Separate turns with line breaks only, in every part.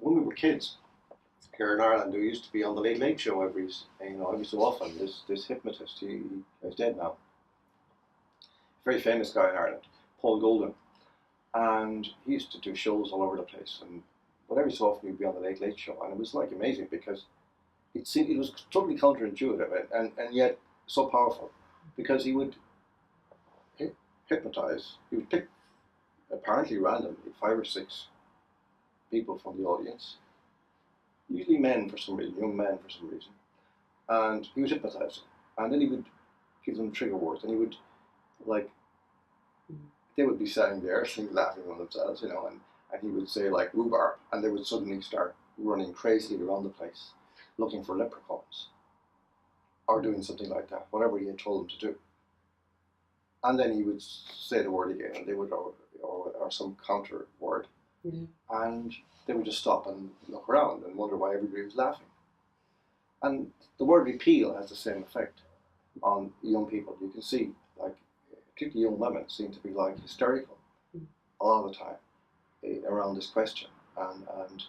when we were kids here in Ireland, there used to be on the Late Late Show every so often. This hypnotist, he's dead now. Very famous guy in Ireland, Paul Golden, and he used to do shows all over the place. But every so often he'd be on the Late Late Show, and it was like amazing because it was totally counterintuitive and yet so powerful, because he would hypnotize. He would pick apparently randomly 5 or 6 people from the audience, usually men for some reason, young men for some reason, and he would hypnotize them, and then he would give them trigger words, and he would they would be sitting there laughing on themselves, and he would say like rhubarb, and they would suddenly start running crazily around the place looking for leprechauns or doing something like that, whatever he had told them to do. And then he would say the word again, and they would, or some counter word, and they would just stop and look around and wonder why everybody was laughing. And the word repeal has the same effect on young people. You can see, like, particularly young women seem to be like hysterical a lot of the time around this question, and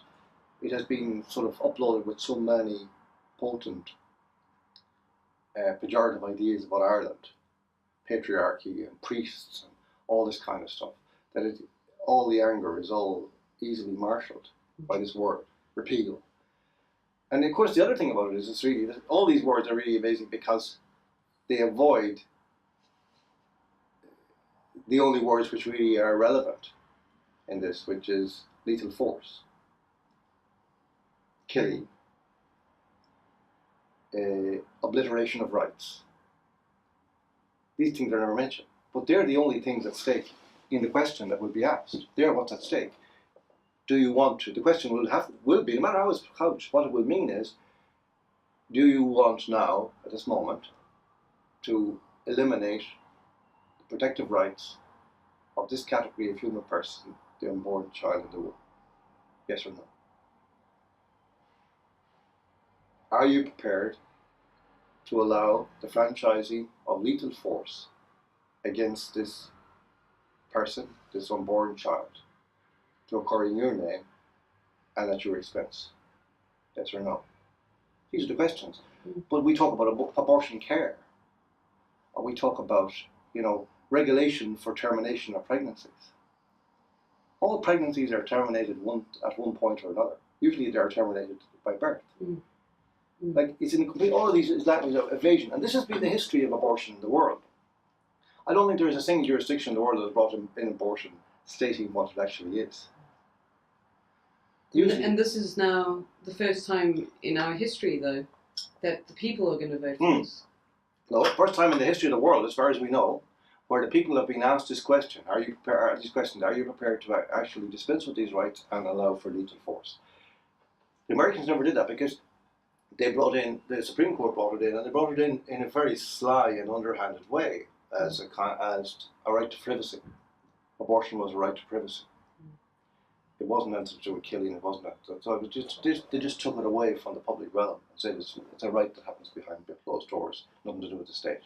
it has been sort of uploaded with so many potent pejorative ideas about Ireland, patriarchy and priests and all this kind of stuff, that all the anger is all easily marshalled by this word, repeal. And of course the other thing about it is it's really, all these words are really amazing because they avoid the only words which really are relevant in this, which is lethal force, killing, obliteration of rights. These things are never mentioned, but they're the only things at stake in the question that will be asked. They're what's at stake. Do you want to? The question will be, no matter how it's couched, what it will mean is, do you want now, at this moment, to eliminate the protective rights of this category of human person, the unborn child in the womb? Yes or no? Are you prepared to allow the franchising of lethal force against this person, this unborn child, to occur in your name and at your expense? Yes or no? These are the questions. But we talk about abortion care, or we talk about, regulation for termination of pregnancies. All pregnancies are terminated at one point or another. Usually they are terminated by birth. Like, it's in complete, all of these is language of evasion, and this has been the history of abortion in the world. I don't think there is a single jurisdiction in the world that has brought in abortion stating what it actually is.
Usually, and this is now the first time in our history, though, that the people are going to vote for this.
No, first time in the history of the world, as far as we know, where the people have been asked this question: Are you prepared to actually dispense with these rights and allow for lethal force? The Americans never did that because they brought in, the Supreme Court brought it in, and they brought it in a very sly and underhanded way as a right to privacy. Abortion was a right to privacy. It wasn't anything to do with killing. It wasn't that. So it was they just took it away from the public realm and said it's a right that happens behind closed doors, nothing to do with the state.